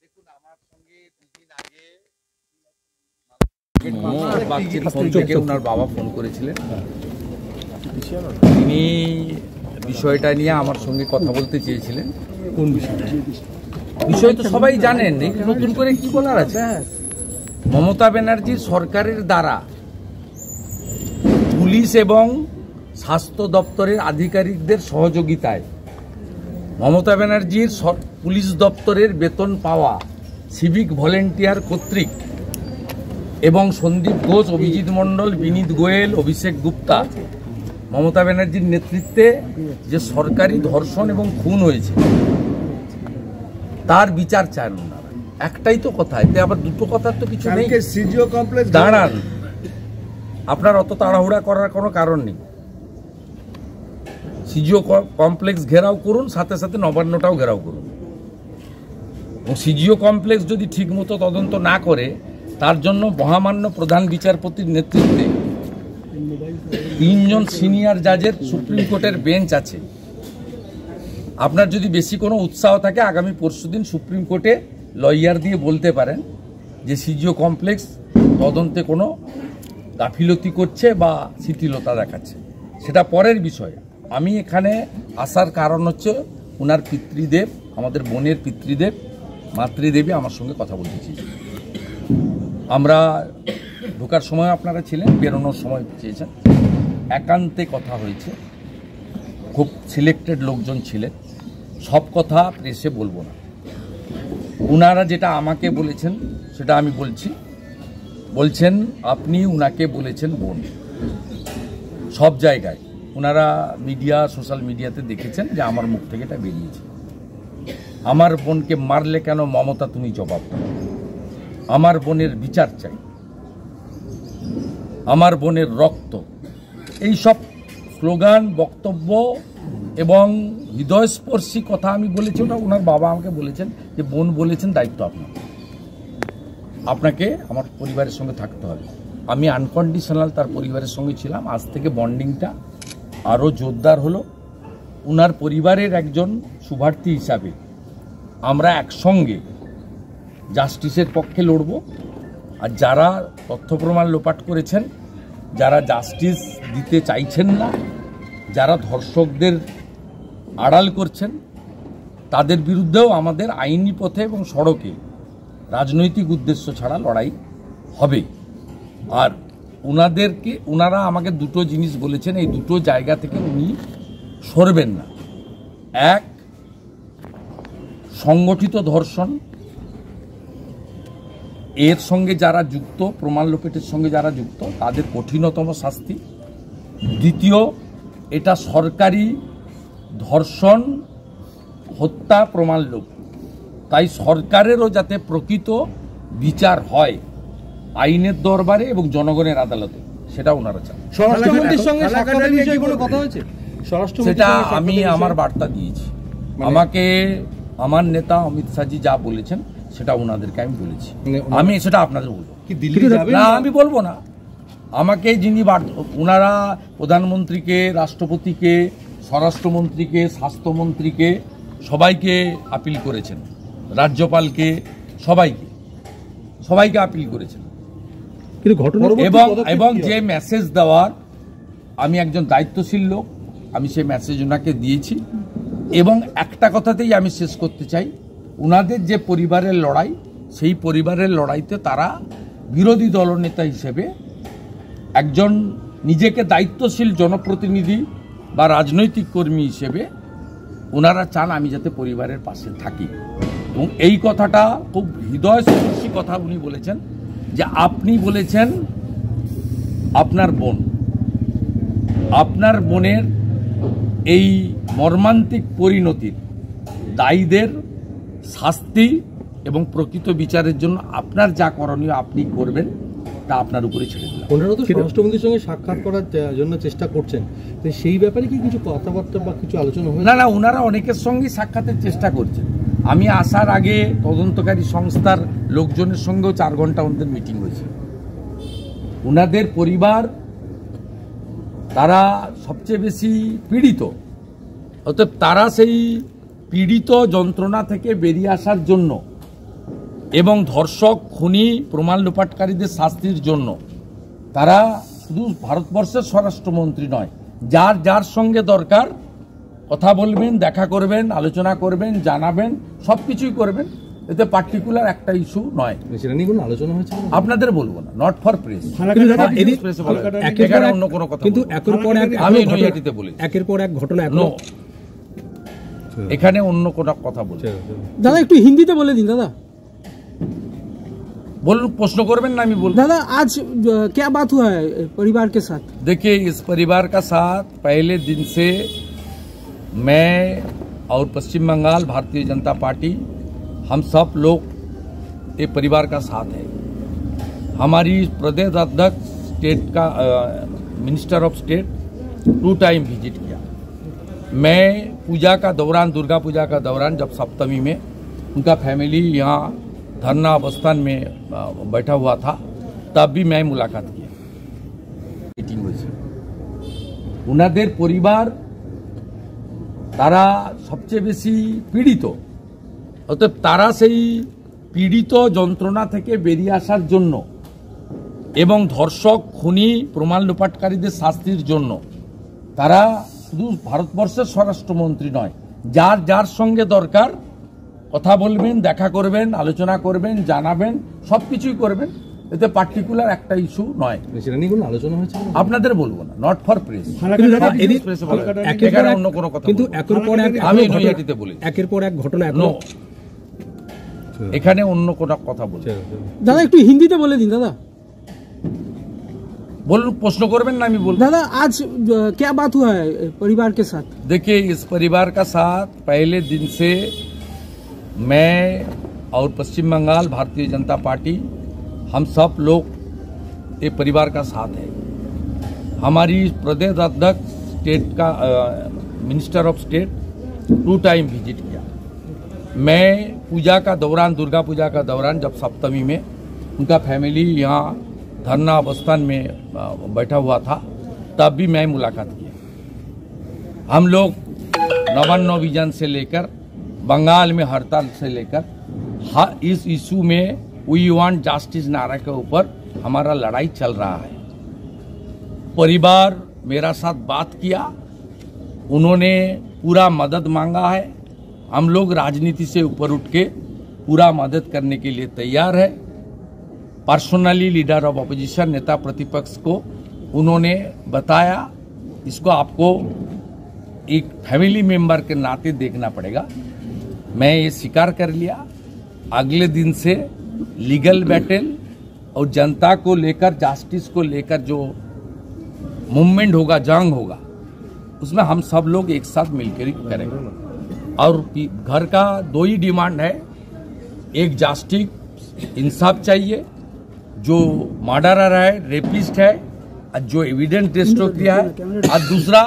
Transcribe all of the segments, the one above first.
দেখুন, আমার সঙ্গে দুদিন আগে ওনার বাবা ফোন করেছিলেন। তিনি বিষয়টা নিয়ে আমার সঙ্গে কথা বলতে চেয়েছিলেন। কোন বিষয়? বিষয় তো সবাই জানেন, নতুন করে কি বলার আছে? মমতা ব্যানার্জির সরকারের দ্বারা পুলিশ এবং স্বাস্থ্য দপ্তরের আধিকারিকদের সহযোগিতায় মমতা ব্যানার্জির পুলিশ দপ্তরের বেতন পাওয়া সিভিক ভলেন্টিয়ার কর্তৃক এবং সন্দীপ ঘোষ, অভিজিৎ মণ্ডল, বিনীত গোয়েল, অভিষেক গুপ্তা মমতা ব্যানার্জির নেতৃত্বে যে সরকারি ধর্ষণ এবং খুন হয়েছে তার বিচার চান ওনারা। একটাই তো কথা, এতে আবার দুটো কথার তো কিছু নেই। সিজিও কমপ্লেক্স দাঁড়ান, আপনার অত তাড়াহুড়া করার কোনো কারণ নেই। সিজিও কমপ্লেক্স ঘেরাও করুন, সাথে সাথে নবান্নটাও ঘেরাও করুন। এবং সিজিও কমপ্লেক্স যদি ঠিকমতো তদন্ত না করে, তার জন্য মহামান্য প্রধান বিচারপতির নেতৃত্বে 3 জন সিনিয়র জাজের সুপ্রিম কোর্টের বেঞ্চ আছে। আপনার যদি বেশি কোনো উৎসাহ থাকে, আগামী পরশুদিন সুপ্রিম কোর্টে লয়ার দিয়ে বলতে পারেন যে সিজিও কমপ্লেক্স তদন্তে কোনো গাফিলতি করছে বা শিথিলতা দেখাচ্ছে, সেটা পরের বিষয়। আমি এখানে আসার কারণ হচ্ছে ওনার পিতৃদেব, আমাদের বোনের পিতৃদেব, মাতৃদেবী আমার সঙ্গে কথা বলতে চেয়েছেন। আমরা ঢোকার সময় আপনারা ছিলেন, বেরোনোর সময় চেয়েছেন। একান্তে কথা হয়েছে, খুব সিলেক্টেড লোকজন ছিলেন। সব কথা প্রেসে বলবো না। ওনারা যেটা আমাকে বলেছেন সেটা আমি বলছি। বলছেন আপনি উনাকে বলেছেন বোন। সব জায়গায় ওনারা মিডিয়া, সোশ্যাল মিডিয়াতে দেখেছেন যে আমার মুখ থেকে এটা বেরিয়েছে। আমার বোনকে মারলে কেন মমতা তুমি জবাব দাও? আমার বোনের বিচার চাই, আমার বোনের রক্ত। এই সব স্লোগান, বক্তব্য এবং হৃদয়স্পর্শী কথা আমি বলেছি। ওটা ওনার বাবা আমাকে বলেছেন যে বোন বলেছেন, দায়িত্ব আপনার, আপনাকে আমার পরিবারের সঙ্গে থাকতে হবে। আমি আনকন্ডিশনাল তার পরিবারের সঙ্গে ছিলাম। আজ থেকে বন্ডিংটা আরও জোরদার হলো। ওনার পরিবারের একজন শুভার্থী হিসাবে আমরা একসঙ্গে জাস্টিসের পক্ষে লড়ব। আর যারা তথ্য প্রমাণ লোপাট করেছেন, যারা জাস্টিস দিতে চাইছেন না, যারা ধর্ষকদের আড়াল করছেন, তাদের বিরুদ্ধেও আমাদের আইনি পথে এবং সড়কে রাজনৈতিক উদ্দেশ্য ছাড়া লড়াই হবে। আর ওনারা আমাকে দুটো জিনিস বলেছেন, এই দুটো জায়গা থেকে উনি সরবেন না। এক, সংগঠিত ধর্ষণ, এর সঙ্গে যারা যুক্ত, প্রমাণ লোপাটের সঙ্গে যারা যুক্ত, তাদের কঠিনতম শাস্তি। দ্বিতীয়, এটা সরকারি ধর্ষণ, হত্যা, প্রমাণ লোপ, তাই সরকারেরও যাতে প্রকৃত বিচার হয় আইনের দরবারে এবং জনগণের আদালতে, সেটা ওনারা চান। স্বরাষ্ট্রমন্ত্রীর সঙ্গে সাক্ষাতের বিষয়ে কোনো কথা হয়েছে? সেটা আমি আমার বার্তা দিয়েছি। আমাকে আমার নেতা অমিত শাহজি যা বলেছেন সেটা ওনাদেরকে আমি বলেছি। আমি সেটা আপনাদের বলবো না, আমি বলবো না। আমাকে যিনি ওনারা প্রধানমন্ত্রীকে, রাষ্ট্রপতিকে, স্বরাষ্ট্রমন্ত্রীকে, স্বাস্থ্যমন্ত্রীকে সবাইকে আপিল করেছেন, রাজ্যপালকে, সবাইকে আপিল করেছেন। এবং যে মেসেজ দেওয়ার, আমি একজন দায়িত্বশীল লোক, আমি সেই মেসেজ ওনাকে দিয়েছি। এবং একটা কথাতেই আমি শেষ করতে চাই, ওনাদের যে পরিবারের লড়াই, সেই পরিবারের লড়াইতে তারা বিরোধী দলনেতা হিসেবে, একজন নিজেকে দায়িত্বশীল জনপ্রতিনিধি বা রাজনৈতিক কর্মী হিসেবে ওনারা চান আমি যাতে পরিবারের পাশে থাকি। এবং এই কথাটা খুব হৃদয়স্পর্শী কথা উনি বলেছেন যে আপনি বলেছেন আপনার বোনের এই মর্মান্তিক পরিণতির দায়ীদের শাস্তি এবং প্রকৃত বিচারের জন্য আপনার যা করণীয় আপনি করবেন তা আপনার উপরে ছেড়ে দিলাম। ওনারা তো স্বরাষ্ট্রমন্ত্রীর সঙ্গে সাক্ষাৎ করার জন্য চেষ্টা করছেন, তো সেই ব্যাপারে কি কিছু কথাবার্তা বা কিছু আলোচনা হয়েছে? না, ওনারা অনেকের সঙ্গেই সাক্ষাতের চেষ্টা করছেন। আমি আসার আগে তদন্তকারী সংস্থার লোকজনের সঙ্গেও 4 ঘন্টা ওনাদের মিটিং হয়েছে। ওনাদের পরিবার তারা সবচেয়ে বেশি পীড়িত, অতএব তারা সেই পীড়িত যন্ত্রণা থেকে বেরিয়ে আসার জন্য এবং ধর্ষক খুনি প্রমাণ লোপাটকারীদের শাস্তির জন্য তারা শুধু ভারতবর্ষের স্বরাষ্ট্রমন্ত্রী নয়, যার সঙ্গে দরকার কথা বলবেন, দেখা করবেন, আলোচনা করবেন, জানাবেন, সব কিছুই করবেন। এতে পার্টিকুলার একটা ইস্যু নয়। সেটা নিয়ে কোনো আলোচনা হয়েছে? আপনাদের বলবো না, নট ফর প্রেস। অন্য কোনো কথা কিন্তু একের পর এক আমি নৈহাটিতে বলি, একের পর এক ঘটনা এখানে অন্য কোনো কথা বলছি। দাদা একটু হিন্দিতে বলে দিন দাদা। बोलूं, प्रश्न करबें ना, मैं बोल। दादा आज क्या बात हुआ है परिवार के साथ? देखिए, इस परिवार का साथ पहले दिन से मैं और पश्चिम बंगाल भारतीय जनता पार्टी हम सब लोग ये परिवार का साथ है। हमारी प्रदेश अध्यक्ष स्टेट का minister of state 2 time visit किया। मैं पूजा का दौरान, दुर्गा पूजा का दौरान, जब सप्तमी में उनका फैमिली यहाँ धरना अवस्थान में बैठा हुआ था, तब भी मैं मुलाकात किया, मीटिंग हुई। उनादेर परिवार तारा सबचेয়ে বেশি পীড়িত, অতএব তারা সেই পীড়িত যন্ত্রণা থেকে বেরিয়ে আসার জন্য এবং ধর্ষক খুনি প্রমাণ লোপাটকারীদের শাস্তির জন্য তারা শুধু ভারতবর্ষের স্বরাষ্ট্রমন্ত্রী নয়, যার সঙ্গে দরকার কথা বলবেন, দেখা করবেন, আলোচনা করবেন, জানাবেন, সবকিছুই করবেন। এতে পার্টিকুলার একটা ইস্যু নয়। সেটা নিয়ে কোনো আলোচনা হয়েছে? আপনাদের বলবো না, নট ফর প্রেস। অন্য কোনো কথা কিন্তু একের পর এক আমি নৈহাটিতে বলি, একের পর এক ঘটনা এখানে অন্য কোনো কথা বলছি। দাদা একটু হিন্দিতে বলে দিন দাদা। बोलूं, प्रश्न करबें ना, मैं बोल। दादा आज क्या बात हुआ है परिवार के साथ? देखिए, इस परिवार का साथ पहले दिन से मैं और पश्चिम बंगाल भारतीय जनता पार्टी हम सब लोग ये परिवार का साथ है। हमारी प्रदेश अध्यक्ष स्टेट का minister of state 2 time visit किया। मैं पूजा का दौरान, दुर्गा पूजा का दौरान, जब सप्तमी में उनका फैमिली यहाँ धरना अवस्थान में बैठा हुआ था, तब भी मैं मुलाकात किया। हम लोग नवान्न विजन से लेकर बंगाल में हड़ताल से लेकर इस इशू में वी वांट जस्टिस नारा के ऊपर हमारा लड़ाई चल रहा है। परिवार मेरा साथ बात किया, उन्होंने पूरा मदद मांगा है। हम लोग राजनीति से ऊपर उठ के पूरा मदद करने के लिए तैयार है। पर्सनली लीडर ऑफ अपोजिशन, नेता प्रतिपक्ष को उन्होंने बताया, इसको आपको एक फैमिली मेंबर के नाते देखना पड़ेगा। मैं ये स्वीकार कर लिया। अगले दिन से लीगल बैटल और जनता को लेकर, जस्टिस को लेकर जो मूवमेंट होगा, जंग होगा, उसमें हम सब लोग एक साथ मिलकर ही करेंगे। और घर का 2 ही डिमांड है, एक जस्टिस, इंसाफ चाहिए, जो मर्डरर है, रेपिस्ट है, जो एविडेंस डिस्ट्रॉय किया है, और दूसरा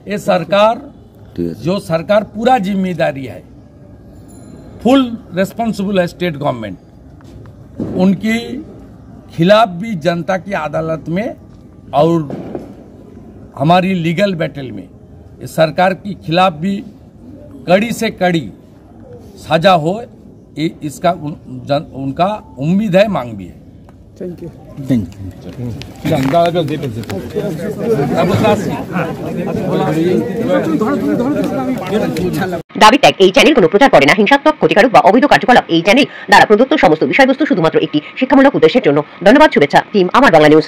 ये सरकार पूरा जिम्मेदारी है, फुल रेस्पॉन्सिबल है स्टेट गवर्नमेंट, उनके खिलाफ भी जनता की अदालत में और हमारी लीगल बैटल में इस सरकार के खिलाफ भी कड़ी से कड़ी सजा हो, इसका उनका उम्मीद है, मांग भी है। Thank you. দাবি ত্যাগ এই চ্যানেল কোনো প্রচার করে না, হিংসাত্মক, ক্ষতিকারক বা অবৈধ কার্যকলাপ এই চ্যানেল দ্বারা প্রদত্ত সমস্ত বিষয়বস্তু শুধুমাত্র একটি শিক্ষামূলক উদ্দেশ্যের জন্য। ধন্যবাদ, শুভেচ্ছা। টিম আমার বাংলা নিউজ।